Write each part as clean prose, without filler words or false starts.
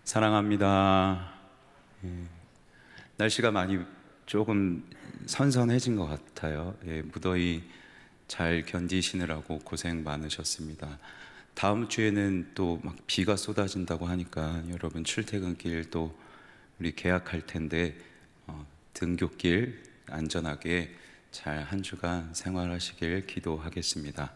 사랑합니다. 예, 날씨가 많이 조금 선선해진 것 같아요. 무더위 잘 견디시느라고 고생 많으셨습니다. 다음 주에는 또 막 비가 쏟아진다고 하니까 여러분 출퇴근길 또 우리 개학할 텐데 등굣길 안전하게 잘 한 주간 생활하시길 기도하겠습니다.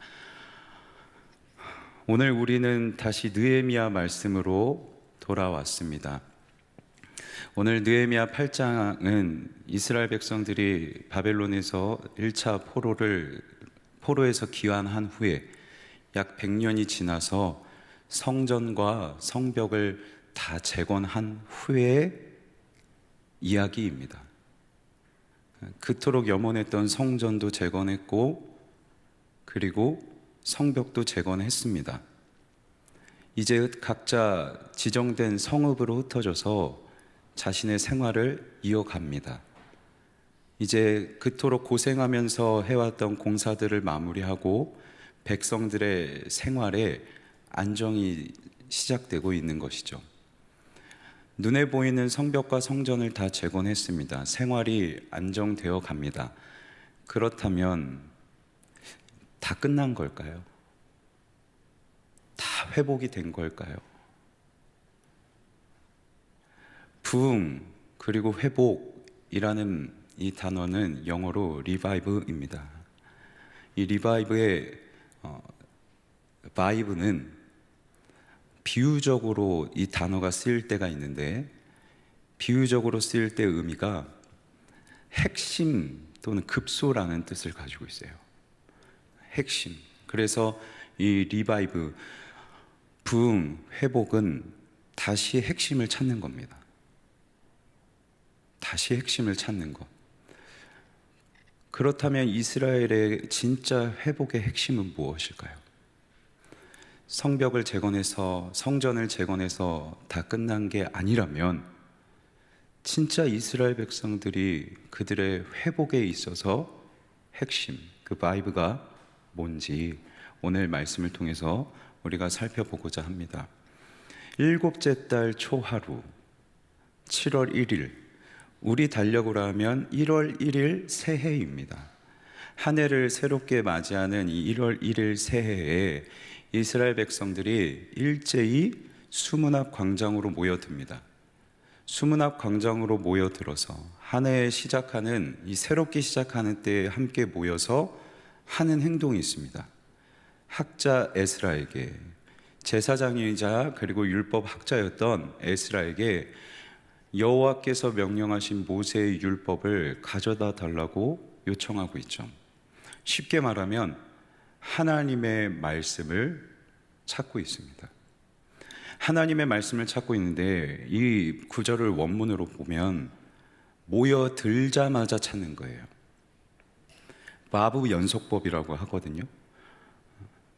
오늘 우리는 다시 느헤미야 말씀으로 돌아왔습니다. 오늘 느헤미야 8장은 이스라엘 백성들이 바벨론에서 1차 포로에서 귀환한 후에 약 100년이 지나서 성전과 성벽을 다 재건한 후의 이야기입니다. 그토록 염원했던 성전도 재건했고 그리고 성벽도 재건했습니다. 이제 각자 지정된 성읍으로 흩어져서 자신의 생활을 이어갑니다. 이제 그토록 고생하면서 해왔던 공사들을 마무리하고 백성들의 생활에 안정이 시작되고 있는 것이죠. 눈에 보이는 성벽과 성전을 다 재건했습니다. 생활이 안정되어 갑니다. 그렇다면 다 끝난 걸까요? 다 회복이 된 걸까요? 부흥 그리고 회복이라는 이 단어는 영어로 리바이브입니다. 이 리바이브의 바이브는 비유적으로 이 단어가 쓰일 때가 있는데 비유적으로 쓰일 때 의미가 핵심 또는 급소라는 뜻을 가지고 있어요. 핵심. 그래서 이 리바이브, 부흥, 회복은 다시 핵심을 찾는 겁니다. 다시 핵심을 찾는 것. 그렇다면 이스라엘의 진짜 회복의 핵심은 무엇일까요? 성벽을 재건해서 성전을 재건해서 다 끝난 게 아니라면 진짜 이스라엘 백성들이 그들의 회복에 있어서 핵심, 그 바이브가 뭔지 오늘 말씀을 통해서 우리가 살펴보고자 합니다. 일곱째 달 초하루 7월 1일, 우리 달력으로 하면 1월 1일 새해입니다. 한 해를 새롭게 맞이하는 이 1월 1일 새해에 이스라엘 백성들이 일제히 수문 앞 광장으로 모여듭니다. 수문 앞 광장으로 모여들어서 한 해에 시작하는 이 새롭게 시작하는 때에 함께 모여서 하는 행동이 있습니다. 학자 에스라에게, 제사장이자 그리고 율법 학자였던 에스라에게 여호와께서 명령하신 모세의 율법을 가져다 달라고 요청하고 있죠. 쉽게 말하면 하나님의 말씀을 찾고 있습니다. 하나님의 말씀을 찾고 있는데 이 구절을 원문으로 보면 모여들자마자 찾는 거예요. 마부 연속법이라고 하거든요.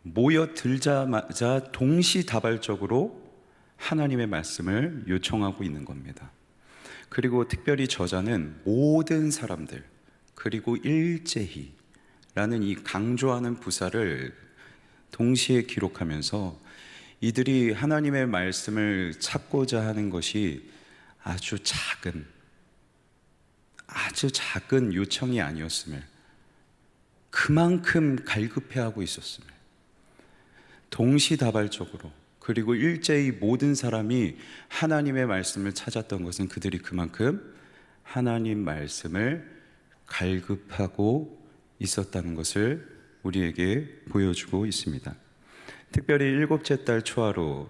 모여들자마자 동시다발적으로 하나님의 말씀을 요청하고 있는 겁니다. 그리고 특별히 저자는 모든 사람들 그리고 일제히 라는 이 강조하는 부사를 동시에 기록하면서 이들이 하나님의 말씀을 찾고자 하는 것이 아주 작은 요청이 아니었음을, 그만큼 갈급해하고 있었음을, 동시다발적으로 그리고 일제히 모든 사람이 하나님의 말씀을 찾았던 것은 그들이 그만큼 하나님 말씀을 갈급하고 있었다는 것을 우리에게 보여주고 있습니다. 특별히 일곱째 달 초하루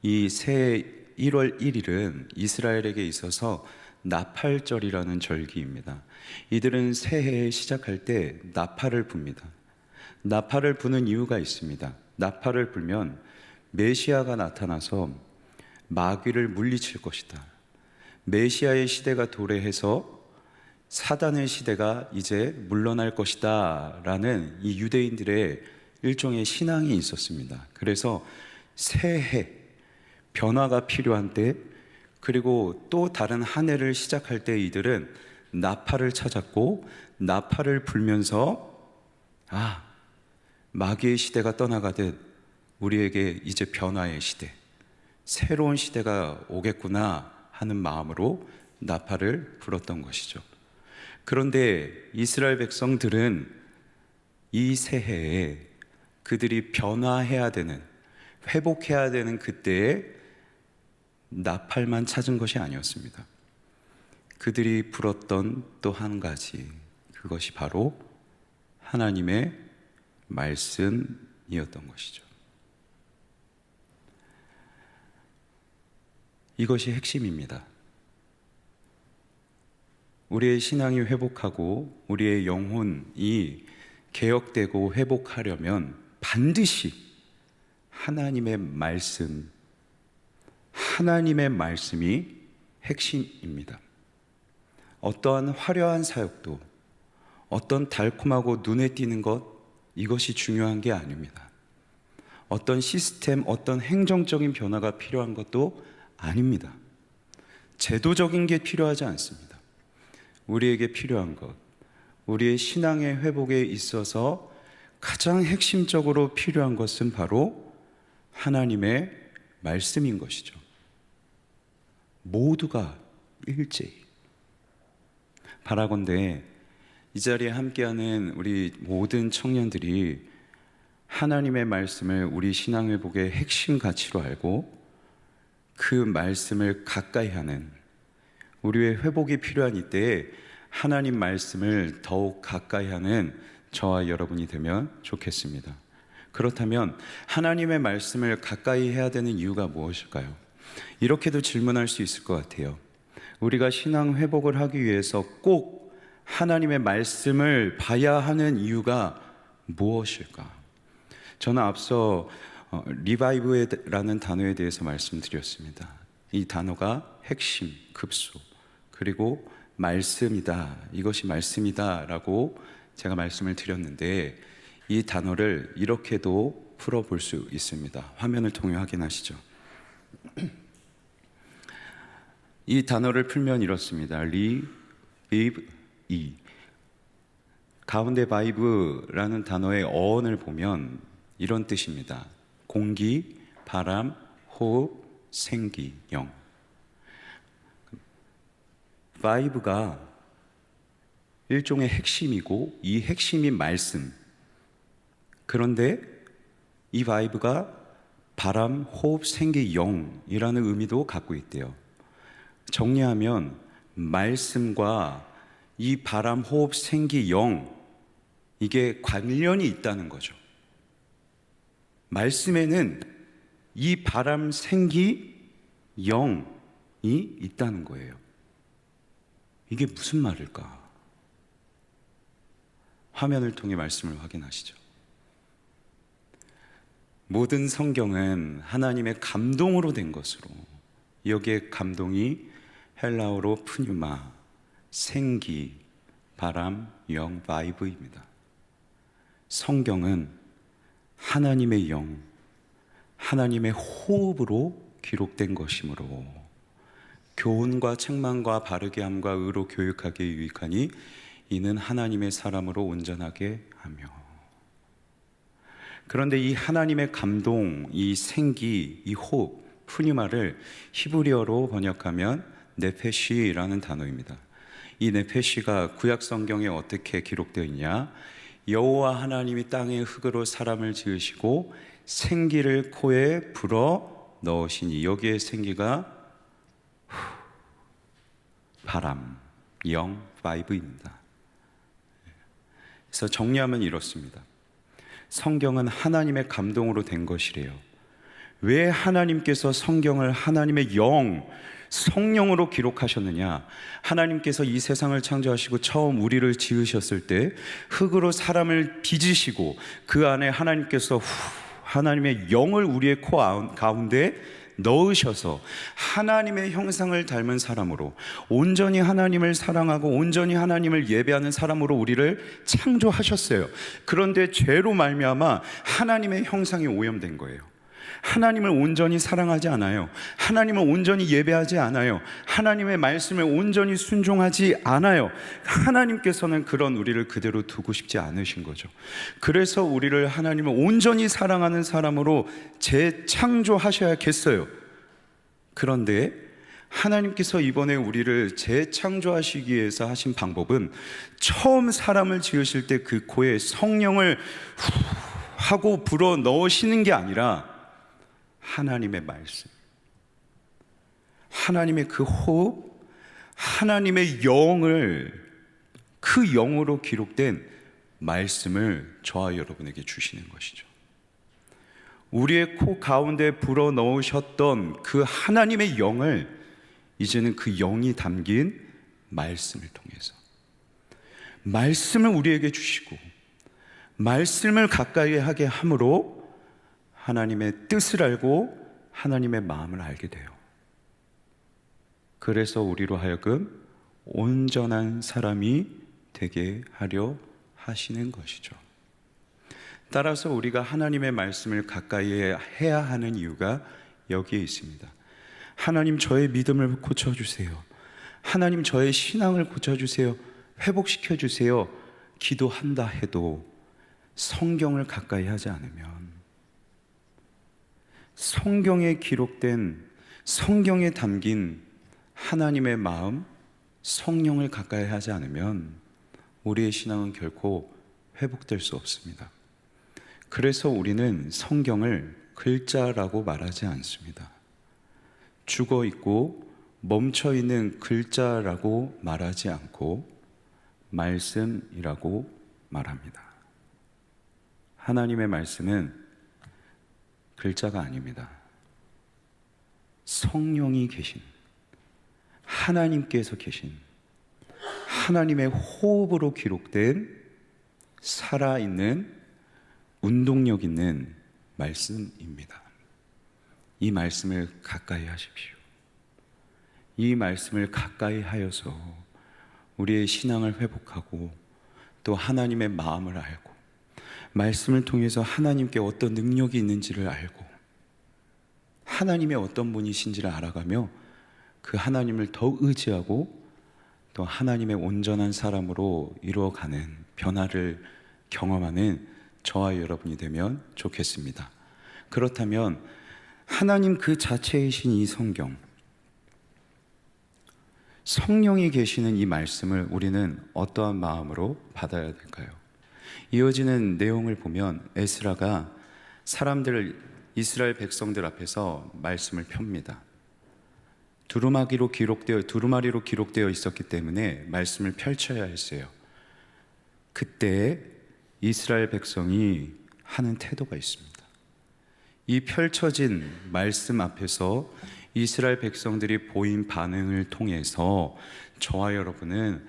이 새해 1월 1일은 이스라엘에게 있어서 나팔절이라는 절기입니다. 이들은 새해에 시작할 때 나팔을 붑니다. 나팔을 부는 이유가 있습니다. 나팔을 불면 메시아가 나타나서 마귀를 물리칠 것이다. 메시아의 시대가 도래해서 사단의 시대가 이제 물러날 것이다 라는 이 유대인들의 일종의 신앙이 있었습니다. 그래서 새해 변화가 필요한 때 그리고 또 다른 한 해를 시작할 때 이들은 나팔을 찾았고 나팔을 불면서 마귀의 시대가 떠나가듯 우리에게 이제 변화의 시대, 새로운 시대가 오겠구나 하는 마음으로 나팔을 불었던 것이죠. 그런데 이스라엘 백성들은 이 새해에 그들이 변화해야 되는, 회복해야 되는 그때에 나팔만 찾은 것이 아니었습니다. 그들이 불었던 또 한 가지, 그것이 바로 하나님의 말씀이었던 것이죠. 이것이 핵심입니다. 우리의 신앙이 회복하고 우리의 영혼이 개혁되고 회복하려면 반드시 하나님의 말씀이 핵심입니다. 어떠한 화려한 사역도, 어떤 달콤하고 눈에 띄는 것, 이것이 중요한 게 아닙니다. 어떤 시스템, 어떤 행정적인 변화가 필요한 것도 아닙니다. 제도적인 게 필요하지 않습니다. 우리에게 필요한 것, 우리의 신앙의 회복에 있어서 가장 핵심적으로 필요한 것은 바로 하나님의 말씀인 것이죠. 모두가 일제히. 바라건대 이 자리에 함께하는 우리 모든 청년들이 하나님의 말씀을 우리 신앙 회복의 핵심 가치로 알고 그 말씀을 가까이 하는, 우리의 회복이 필요한 이때에 하나님 말씀을 더욱 가까이 하는 저와 여러분이 되면 좋겠습니다. 그렇다면 하나님의 말씀을 가까이 해야 되는 이유가 무엇일까요? 이렇게도 질문할 수 있을 것 같아요. 우리가 신앙 회복을 하기 위해서 꼭 하나님의 말씀을 봐야 하는 이유가 무엇일까? 저는 앞서 리바이브라는 단어에 대해서 말씀드렸습니다. 이 단어가 핵심, 급소, 그리고 말씀이다, 이것이 말씀이다 라고 제가 말씀을 드렸는데, 이 단어를 이렇게도 풀어볼 수 있습니다. 화면을 통해 확인하시죠. 이 단어를 풀면 이렇습니다. 리비브 이 가운데 바이브라는 단어의 어원을 보면 이런 뜻입니다. 공기, 바람, 호흡, 생기, 영. 바이브가 일종의 핵심이고 이 핵심이 말씀. 그런데 이 바이브가 바람, 호흡, 생기, 영이라는 의미도 갖고 있대요. 정리하면 말씀과 이 바람, 호흡, 생기, 영, 이게 관련이 있다는 거죠. 말씀에는 이 바람, 생기, 영이 있다는 거예요. 이게 무슨 말일까? 화면을 통해 말씀을 확인하시죠. 모든 성경은 하나님의 감동으로 된 것으로, 여기에 감동이 헬라어로 푸뉴마, 생기, 바람, 영, 바이브입니다. 성경은 하나님의 영, 하나님의 호흡으로 기록된 것이므로 교훈과 책망과 바르게 함과 의로 교육하기에 유익하니 이는 하나님의 사람으로 온전하게 하며. 그런데 이 하나님의 감동, 이 생기, 이 호흡, 푸니마를 히브리어로 번역하면 네페시라는 단어입니다. 이 네페시가 구약 성경에 어떻게 기록되어 있냐? 여호와 하나님이 땅의 흙으로 사람을 지으시고 생기를 코에 불어 넣으시니, 여기에 생기가 바람, 영, 바이브입니다. 그래서 정리하면 이렇습니다. 성경은 하나님의 감동으로 된 것이래요. 왜 하나님께서 성경을 하나님의 영, 성령으로 기록하셨느냐? 하나님께서 이 세상을 창조하시고 처음 우리를 지으셨을 때 흙으로 사람을 빚으시고 그 안에 하나님께서 하나님의 영을 우리의 코 가운데 넣으셔서 하나님의 형상을 닮은 사람으로, 온전히 하나님을 사랑하고 온전히 하나님을 예배하는 사람으로 우리를 창조하셨어요. 그런데 죄로 말미암아 하나님의 형상이 오염된 거예요. 하나님을 온전히 사랑하지 않아요. 하나님을 온전히 예배하지 않아요. 하나님의 말씀에 온전히 순종하지 않아요. 하나님께서는 그런 우리를 그대로 두고 싶지 않으신 거죠. 그래서 우리를 하나님을 온전히 사랑하는 사람으로 재창조하셔야겠어요. 그런데 하나님께서 이번에 우리를 재창조하시기 위해서 하신 방법은 처음 사람을 지으실 때 그 코에 성령을 후 하고 불어 넣으시는 게 아니라 하나님의 말씀, 하나님의 그 호흡, 하나님의 영을, 그 영으로 기록된 말씀을 저와 여러분에게 주시는 것이죠. 우리의 코 가운데 불어 넣으셨던 그 하나님의 영을 이제는 그 영이 담긴 말씀을 통해서, 말씀을 우리에게 주시고 말씀을 가까이 하게 함으로 하나님의 뜻을 알고 하나님의 마음을 알게 돼요. 그래서 우리로 하여금 온전한 사람이 되게 하려 하시는 것이죠. 따라서 우리가 하나님의 말씀을 가까이 해야 하는 이유가 여기에 있습니다. 하나님, 저의 믿음을 고쳐주세요. 하나님, 저의 신앙을 고쳐주세요. 회복시켜주세요. 기도한다 해도 성경을 가까이 하지 않으면, 성경에 기록된, 성경에 담긴 하나님의 마음, 성령을 가까이 하지 않으면 우리의 신앙은 결코 회복될 수 없습니다. 그래서 우리는 성경을 글자라고 말하지 않습니다. 죽어 있고 멈춰 있는 글자라고 말하지 않고 말씀이라고 말합니다. 하나님의 말씀은 글자가 아닙니다. 성령이 계신, 하나님께서 계신, 하나님의 호흡으로 기록된 살아있는 운동력 있는 말씀입니다. 이 말씀을 가까이 하십시오. 이 말씀을 가까이 하여서 우리의 신앙을 회복하고 또 하나님의 마음을 알고 말씀을 통해서 하나님께 어떤 능력이 있는지를 알고 하나님의 어떤 분이신지를 알아가며 그 하나님을 더 의지하고 또 하나님의 온전한 사람으로 이루어가는 변화를 경험하는 저와 여러분이 되면 좋겠습니다. 그렇다면 하나님 그 자체이신 이 성경, 성령이 계시는 이 말씀을 우리는 어떠한 마음으로 받아야 될까요? 이어지는 내용을 보면 에스라가 사람들, 이스라엘 백성들 앞에서 말씀을 펴니다. 두루마리로 기록되어 있었기 때문에 말씀을 펼쳐야 했어요. 그때 이스라엘 백성이 하는 태도가 있습니다. 이 펼쳐진 말씀 앞에서 이스라엘 백성들이 보인 반응을 통해서 저와 여러분은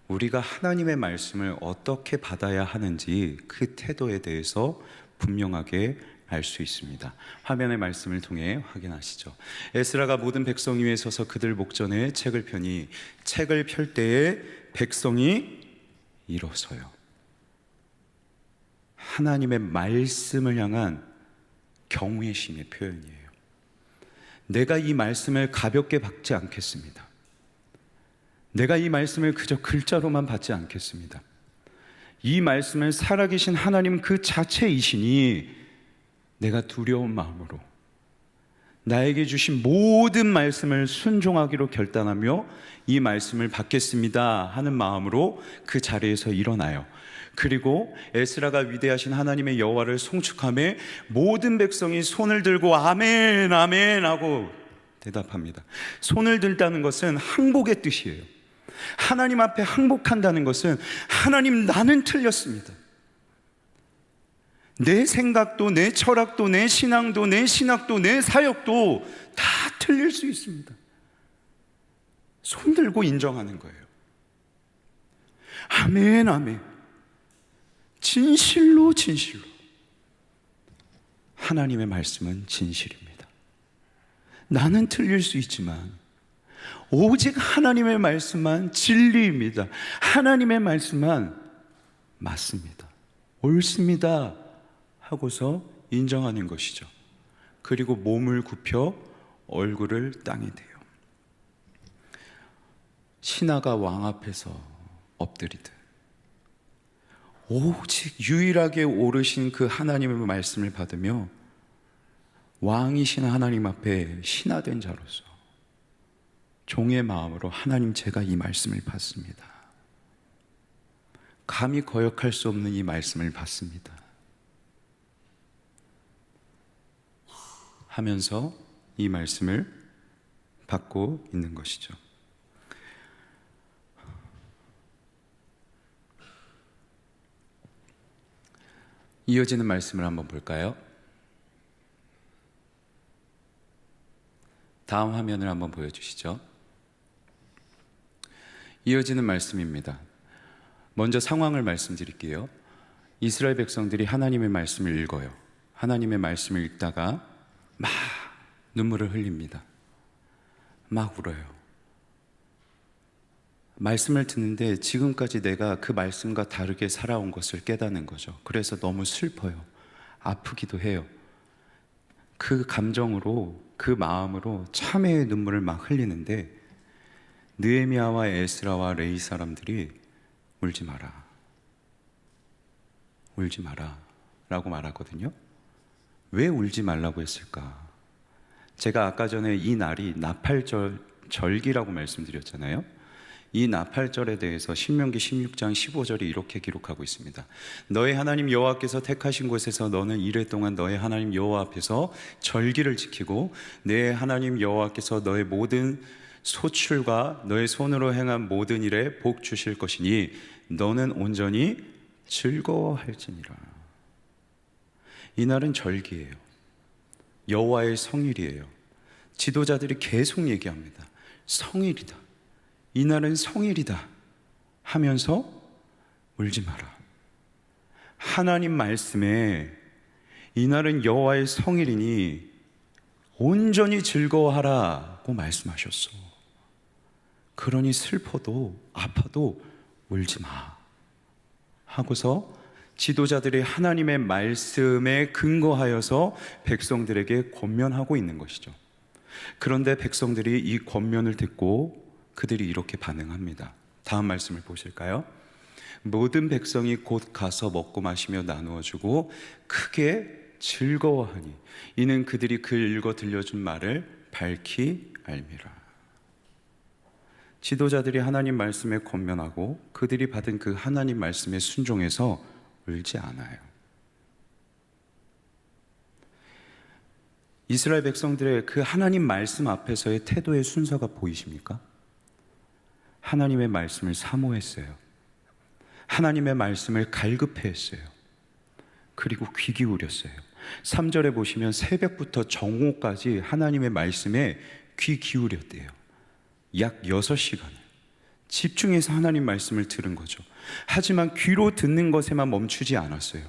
우리가 하나님의 말씀을 어떻게 받아야 하는지 그 태도에 대해서 분명하게 알 수 있습니다. 화면의 말씀을 통해 확인하시죠. 에스라가 모든 백성 위에 서서 그들 목전에 책을 펴니 책을 펼 때에 백성이 일어서요. 하나님의 말씀을 향한 경외심의 표현이에요. 내가 이 말씀을 가볍게 받지 않겠습니다. 내가 이 말씀을 그저 글자로만 받지 않겠습니다. 이 말씀을 살아계신 하나님 그 자체이시니 내가 두려운 마음으로 나에게 주신 모든 말씀을 순종하기로 결단하며 이 말씀을 받겠습니다 하는 마음으로 그 자리에서 일어나요. 그리고 에스라가 위대하신 하나님의 여호와를 송축하며 모든 백성이 손을 들고 아멘 아멘 하고 대답합니다. 손을 들다는 것은 항복의 뜻이에요. 하나님 앞에 항복한다는 것은 하나님, 나는 틀렸습니다. 내 생각도 내 철학도 내 신앙도 내 신학도 내 사역도 다 틀릴 수 있습니다. 손 들고 인정하는 거예요. 아멘 아멘. 진실로 진실로 하나님의 말씀은 진실입니다. 나는 틀릴 수 있지만 오직 하나님의 말씀만 진리입니다. 하나님의 말씀만 맞습니다. 옳습니다 하고서 인정하는 것이죠. 그리고 몸을 굽혀 얼굴을 땅에 대요. 신하가 왕 앞에서 엎드리듯 오직 유일하게 오르신 그 하나님의 말씀을 받으며 왕이신 하나님 앞에 신하된 자로서 종의 마음으로 하나님, 제가 이 말씀을 받습니다. 감히 거역할 수 없는 이 말씀을 받습니다 하면서 이 말씀을 받고 있는 것이죠. 이어지는 말씀을 한번 볼까요? 다음 화면을 한번 보여주시죠. 이어지는 말씀입니다. 먼저 상황을 말씀드릴게요. 이스라엘 백성들이 하나님의 말씀을 읽어요. 하나님의 말씀을 읽다가 막 눈물을 흘립니다. 막 울어요. 말씀을 듣는데 지금까지 내가 그 말씀과 다르게 살아온 것을 깨닫는 거죠. 그래서 너무 슬퍼요. 아프기도 해요. 그 감정으로, 그 마음으로 참회의 눈물을 막 흘리는데 느헤미야와 에스라와 레위 사람들이 울지 마라, 울지 마라 라고 말하거든요. 왜 울지 말라고 했을까? 제가 아까 전에 이 날이 나팔절, 절기라고 말씀드렸잖아요. 이 나팔절에 대해서 신명기 16장 15절이 이렇게 기록하고 있습니다. 너의 하나님 여호와께서 택하신 곳에서 너는 이래 동안 너의 하나님 여호와 앞에서 절기를 지키고 내 하나님 여호와께서 너의 모든 소출과 너의 손으로 행한 모든 일에 복 주실 것이니 너는 온전히 즐거워할지니라. 이날은 절기예요. 여호와의 성일이에요. 지도자들이 계속 얘기합니다. 성일이다, 이날은 성일이다 하면서 울지 마라. 하나님 말씀에 이날은 여호와의 성일이니 온전히 즐거워하라고 말씀하셨어. 그러니 슬퍼도 아파도 울지 마 하고서 지도자들이 하나님의 말씀에 근거하여서 백성들에게 권면하고 있는 것이죠. 그런데 백성들이 이 권면을 듣고 그들이 이렇게 반응합니다. 다음 말씀을 보실까요? 모든 백성이 곧 가서 먹고 마시며 나누어 주고 크게 즐거워하니 이는 그들이 그 읽어 들려준 말을 밝히 알미라. 지도자들이 하나님 말씀에 권면하고 그들이 받은 그 하나님 말씀에 순종해서 울지 않아요. 이스라엘 백성들의 그 하나님 말씀 앞에서의 태도의 순서가 보이십니까? 하나님의 말씀을 사모했어요. 하나님의 말씀을 갈급해했어요. 그리고 귀 기울였어요. 3절에 보시면 새벽부터 정오까지 하나님의 말씀에 귀 기울였대요. 약 6시간을 집중해서 하나님 말씀을 들은 거죠. 하지만 귀로 듣는 것에만 멈추지 않았어요.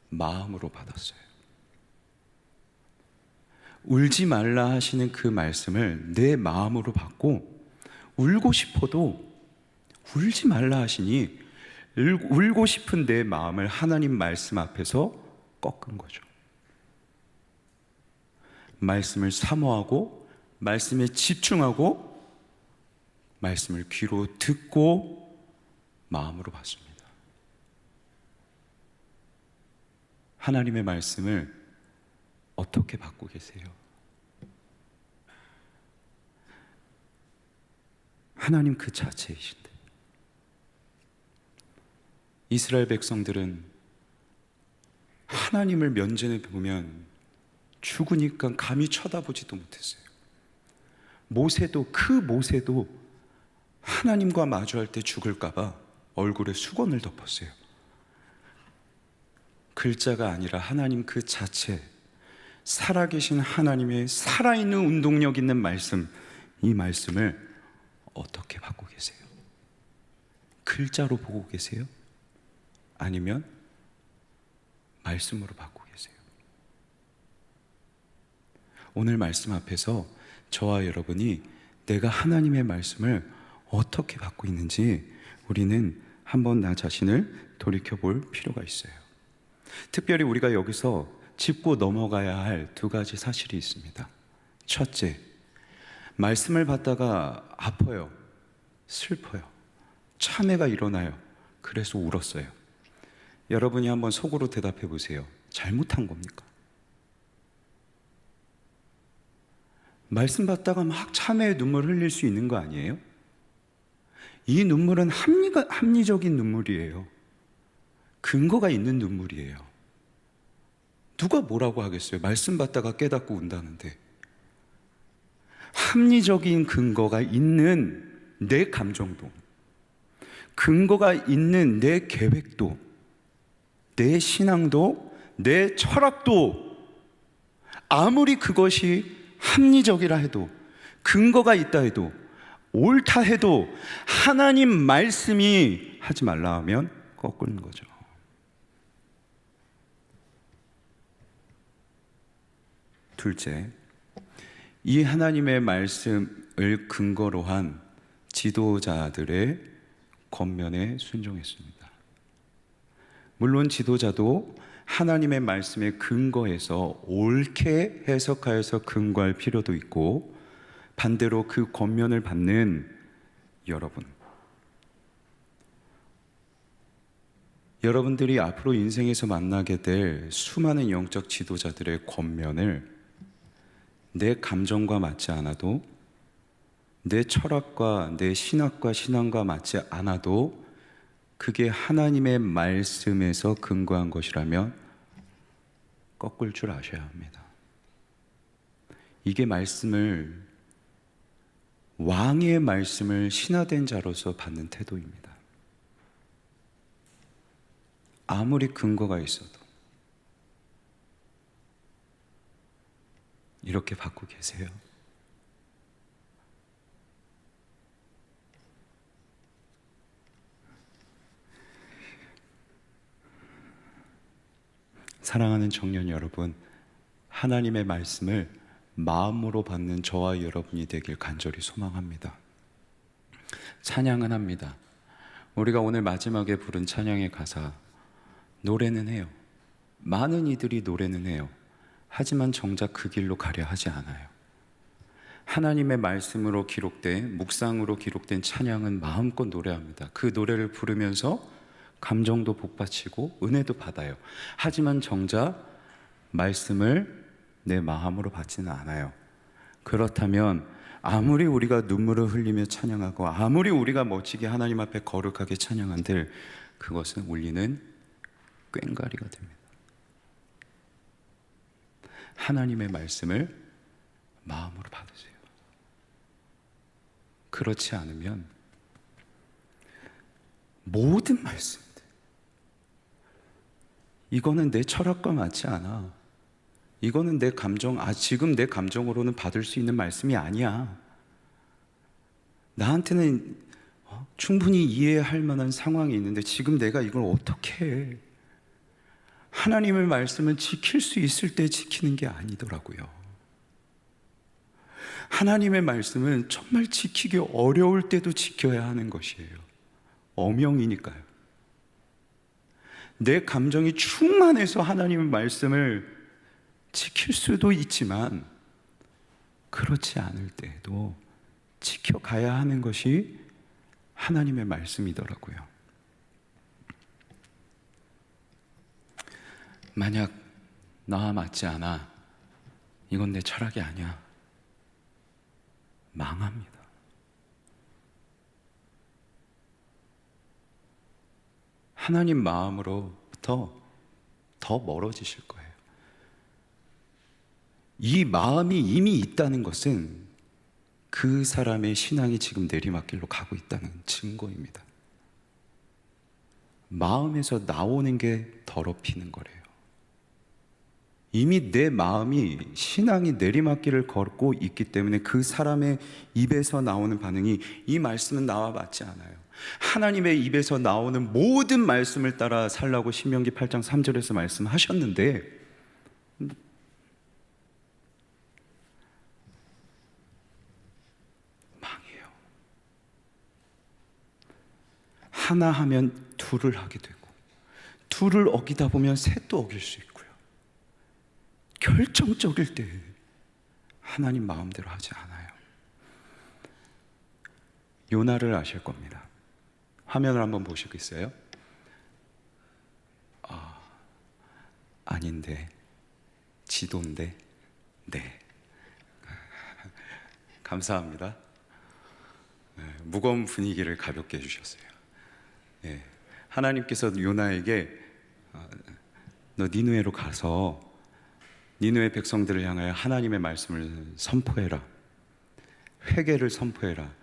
마음으로 받았어요. 울지 말라 하시는 그 말씀을 내 마음으로 받고 울고 싶어도 울지 말라 하시니 울고 싶은 내 마음을 하나님 말씀 앞에서 꺾은 거죠. 말씀을 사모하고 말씀에 집중하고 말씀을 귀로 듣고 마음으로 받습니다. 하나님의 말씀을 어떻게 받고 계세요? 하나님 그 자체이신데 이스라엘 백성들은 하나님을 면전에 보면 죽으니까 감히 쳐다보지도 못했어요. 모세도, 그 모세도 하나님과 마주할 때 죽을까봐 얼굴에 수건을 덮었어요. 글자가 아니라 하나님 그 자체, 살아계신 하나님의 살아있는 운동력 있는 말씀, 이 말씀을 어떻게 받고 계세요? 글자로 보고 계세요? 아니면 말씀으로 받고 계세요? 오늘 말씀 앞에서 저와 여러분이 내가 하나님의 말씀을 어떻게 받고 있는지 우리는 한번 나 자신을 돌이켜볼 필요가 있어요. 특별히 우리가 여기서 짚고 넘어가야 할 두 가지 사실이 있습니다. 첫째, 말씀을 받다가 아파요, 슬퍼요, 참회가 일어나요. 그래서 울었어요. 여러분이 한번 속으로 대답해 보세요. 잘못한 겁니까? 말씀 받다가 막 참회의 눈물 흘릴 수 있는 거 아니에요? 이 눈물은 합리적인 눈물이에요. 근거가 있는 눈물이에요. 누가 뭐라고 하겠어요? 말씀 받다가 깨닫고 운다는데. 합리적인 근거가 있는 내 감정도, 근거가 있는 내 계획도, 내 신앙도, 내 철학도, 아무리 그것이 합리적이라 해도, 근거가 있다 해도, 옳다 해도 하나님 말씀이 하지 말라 하면 거꾸는 거죠. 둘째, 이 하나님의 말씀을 근거로 한 지도자들의 권면에 순종했습니다. 물론 지도자도 하나님의 말씀에 근거해서 옳게 해석하여서 근거할 필요도 있고, 반대로 그 권면을 받는 여러분들이 앞으로 인생에서 만나게 될 수많은 영적 지도자들의 권면을 내 감정과 맞지 않아도, 내 철학과 내 신앙과 맞지 않아도 그게 하나님의 말씀에서 근거한 것이라면 꺾을 줄 아셔야 합니다. 이게 왕의 말씀을 신하된 자로서 받는 태도입니다. 아무리 근거가 있어도 이렇게 받고 계세요? 사랑하는 청년 여러분, 하나님의 말씀을 마음으로 받는 저와 여러분이 되길 간절히 소망합니다. 찬양은 합니다. 우리가 오늘 마지막에 부른 찬양의 가사, 노래는 해요. 많은 이들이 노래는 해요. 하지만 정작 그 길로 가려 하지 않아요. 하나님의 말씀으로 기록된, 묵상으로 기록된 찬양은 마음껏 노래합니다. 그 노래를 부르면서 감정도 복받치고 은혜도 받아요. 하지만 정작 말씀을 내 마음으로 받지는 않아요. 그렇다면 아무리 우리가 눈물을 흘리며 찬양하고, 아무리 우리가 멋지게 하나님 앞에 거룩하게 찬양한들 그것은 울리는 꽹과리가 됩니다. 하나님의 말씀을 마음으로 받으세요. 그렇지 않으면 모든 말씀들, 이거는 내 철학과 맞지 않아, 이거는 내 감정, 지금 내 감정으로는 받을 수 있는 말씀이 아니야, 나한테는 충분히 이해할 만한 상황이 있는데 지금 내가 이걸 어떻게 해. 하나님의 말씀은 지킬 수 있을 때 지키는 게 아니더라고요. 하나님의 말씀은 정말 지키기 어려울 때도 지켜야 하는 것이에요. 엄영이니까요. 내 감정이 충만해서 하나님의 말씀을 지킬 수도 있지만, 그렇지 않을 때에도 지켜가야 하는 것이 하나님의 말씀이더라고요. 만약 나와 맞지 않아, 이건 내 철학이 아니야, 망합니다. 하나님 마음으로부터 더 멀어지실 거예요. 이 마음이 이미 있다는 것은 그 사람의 신앙이 지금 내리막길로 가고 있다는 증거입니다. 마음에서 나오는 게 더럽히는 거래요. 이미 내 마음이 신앙이 내리막길을 걷고 있기 때문에 그 사람의 입에서 나오는 반응이, 이 말씀은 나와 맞지 않아요. 하나님의 입에서 나오는 모든 말씀을 따라 살라고 신명기 8장 3절에서 말씀하셨는데, 망해요. 하나 하면 둘을 하게 되고, 둘을 어기다 보면 셋도 어길 수 있고요. 결정적일 때 하나님 마음대로 하지 않아요. 요나를 아실 겁니다. 화면을 한번 보시겠어요? 아닌데, 지도인데, 네. 감사합니다. 무거운 분위기를 가볍게 해주셨어요. 하나님께서 요나에게 너 니느웨로 가서 니느웨 백성들을 향하여 하나님의 말씀을 선포해라. 회개를 선포해라.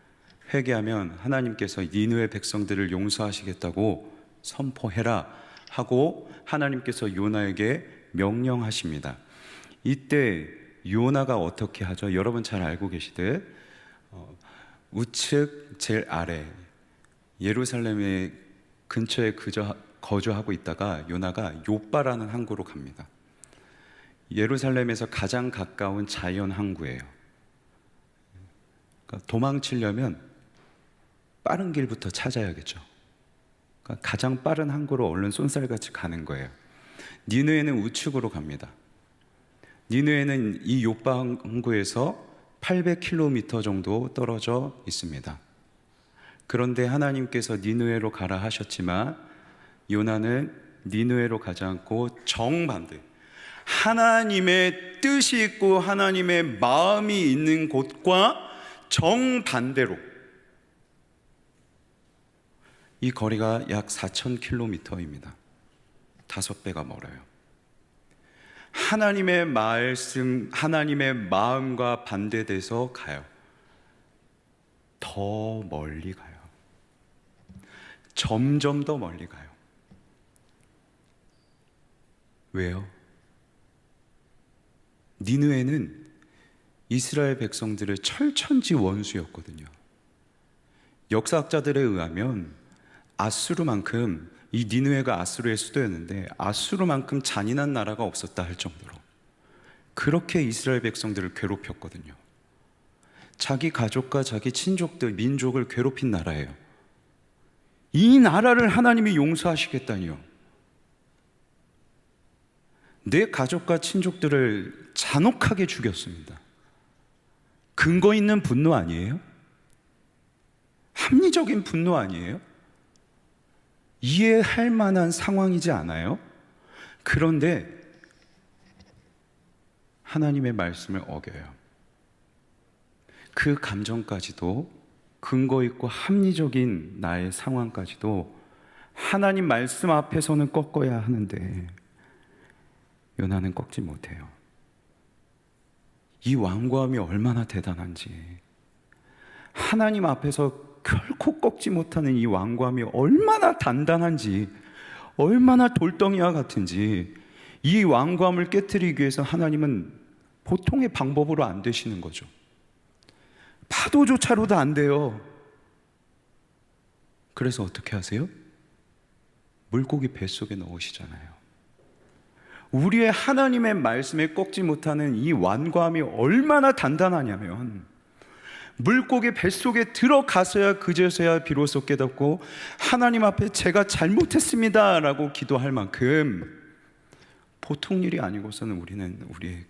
회개하면 하나님께서 니느웨 백성들을 용서하시겠다고 선포해라 하고 하나님께서 요나에게 명령하십니다. 이때 요나가 어떻게 하죠? 여러분 잘 알고 계시듯 우측 제일 아래 예루살렘의 근처에 거주하고 있다가 요나가 요빠라는 항구로 갑니다. 예루살렘에서 가장 가까운 자연 항구예요. 그러니까 도망치려면 빠른 길부터 찾아야겠죠. 그러니까 가장 빠른 항구로 얼른 쏜살같이 가는 거예요. 니느웨는 우측으로 갑니다. 니느웨는 이 요빠 항구에서 800km 정도 떨어져 있습니다. 그런데 하나님께서 니느웨로 가라 하셨지만 요나는 니느웨로 가지 않고 정반대, 하나님의 뜻이 있고 하나님의 마음이 있는 곳과 정반대로, 이 거리가 약 4,000km입니다. 5배가 멀어요. 하나님의 말씀, 하나님의 마음과 반대돼서 가요. 더 멀리 가요. 점점 더 멀리 가요. 왜요? 니느웨는 이스라엘 백성들의 철천지 원수였거든요. 역사학자들에 의하면 아수르만큼, 이 니느웨가 아수르의 수도였는데 아수르만큼 잔인한 나라가 없었다 할 정도로 그렇게 이스라엘 백성들을 괴롭혔거든요. 자기 가족과 자기 친족들, 민족을 괴롭힌 나라예요. 이 나라를 하나님이 용서하시겠다니요. 내 가족과 친족들을 잔혹하게 죽였습니다. 근거 있는 분노 아니에요? 합리적인 분노 아니에요? 이해할 만한 상황이지 않아요? 그런데 하나님의 말씀을 어겨요. 그 감정까지도, 근거 있고 합리적인 나의 상황까지도 하나님 말씀 앞에서는 꺾어야 하는데 요나는 꺾지 못해요. 이 완고함이 얼마나 대단한지, 하나님 앞에서 결코 꺾지 못하는 이 완고함이 얼마나 단단한지, 얼마나 돌덩이와 같은지, 이 완고함을 깨트리기 위해서 하나님은 보통의 방법으로 안 되시는 거죠. 파도조차로도 안 돼요. 그래서 어떻게 하세요? 물고기 뱃속에 넣으시잖아요. 우리의 하나님의 말씀에 꺾지 못하는 이 완고함이 얼마나 단단하냐면 물고기 뱃속에 들어가서야, 그제서야 비로소 깨닫고 하나님 앞에 제가 잘못했습니다 라고 기도할 만큼 보통 일이 아니고서는 우리는 우리의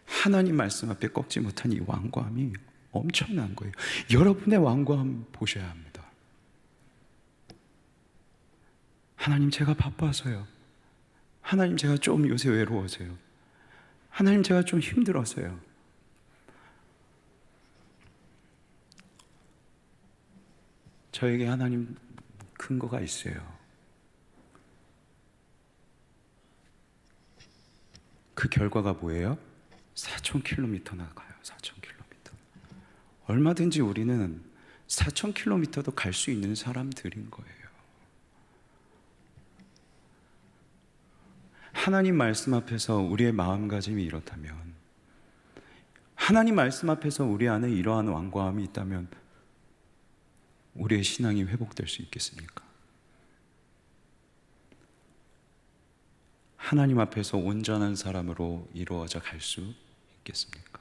하나님 말씀 앞에 꺾지 못한 이 완고함이 엄청난 거예요. 여러분의 완고함 보셔야 합니다. 하나님 제가 바빠서요. 하나님 제가 좀 요새 외로워서요. 하나님 제가 좀 힘들어서요. 저에게 하나님 근거가 있어요. 그 결과가 뭐예요? 4,000km나 가요. 4,000km. 얼마든지 우리는 4,000km도 갈 수 있는 사람들인 거예요. 하나님 말씀 앞에서 우리의 마음가짐이 이렇다면, 하나님 말씀 앞에서 우리 안에 이러한 완고함이 있다면 우리의 신앙이 회복될 수 있겠습니까? 하나님 앞에서 온전한 사람으로 이루어져 갈 수 있겠습니까?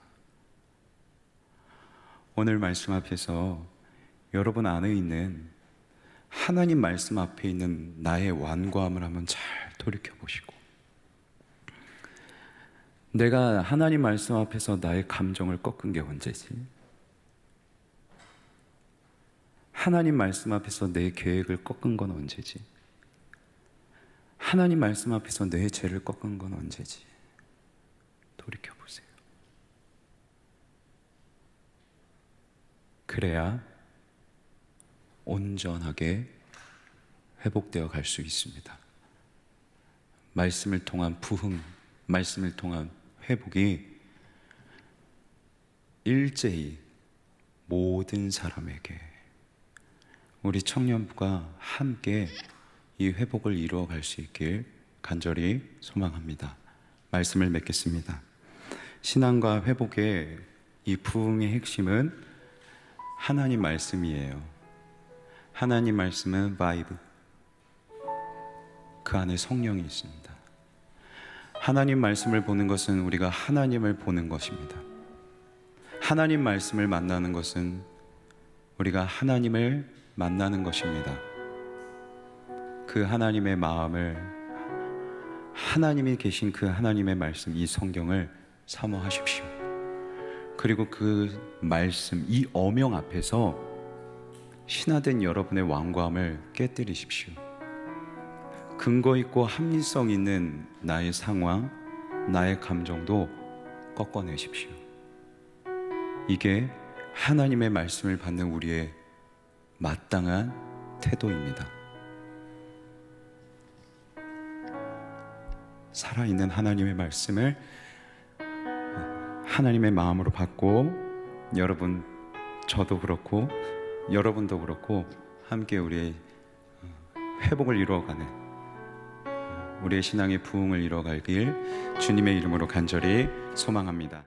오늘 말씀 앞에서 여러분 안에 있는 하나님 말씀 앞에 있는 나의 완고함을 한번 잘 돌이켜 보시고, 내가 하나님 말씀 앞에서 나의 감정을 꺾은 게 언제지? 하나님 말씀 앞에서 내 계획을 꺾은 건 언제지? 하나님 말씀 앞에서 내 죄를 꺾은 건 언제지? 돌이켜 보세요. 그래야 온전하게 회복되어 갈 수 있습니다. 말씀을 통한 부흥, 말씀을 통한 회복이 일제히 모든 사람에게, 우리 청년부가 함께 이 회복을 이루어 갈 수 있길 간절히 소망합니다. 말씀을 맺겠습니다. 신앙과 회복의 이 부흥의 핵심은 하나님 말씀이에요. 하나님 말씀은 바이브, 그 안에 성령이 있습니다. 하나님 말씀을 보는 것은 우리가 하나님을 보는 것입니다. 하나님 말씀을 만나는 것은 우리가 하나님을 만나는 것입니다. 그 하나님의 마음을, 하나님이 계신 그 하나님의 말씀, 이 성경을 사모하십시오. 그리고 그 말씀, 이 어명 앞에서 신화된 여러분의 완고함을 깨뜨리십시오. 근거 있고 합리성 있는 나의 상황, 나의 감정도 꺾어내십시오. 이게 하나님의 말씀을 받는 우리의 마땅한 태도입니다. 살아있는 하나님의 말씀을 하나님의 마음으로 받고, 여러분, 저도 그렇고 여러분도 그렇고 함께 우리의 회복을 이루어가는, 우리의 신앙의 부흥을 이루어가길 주님의 이름으로 간절히 소망합니다.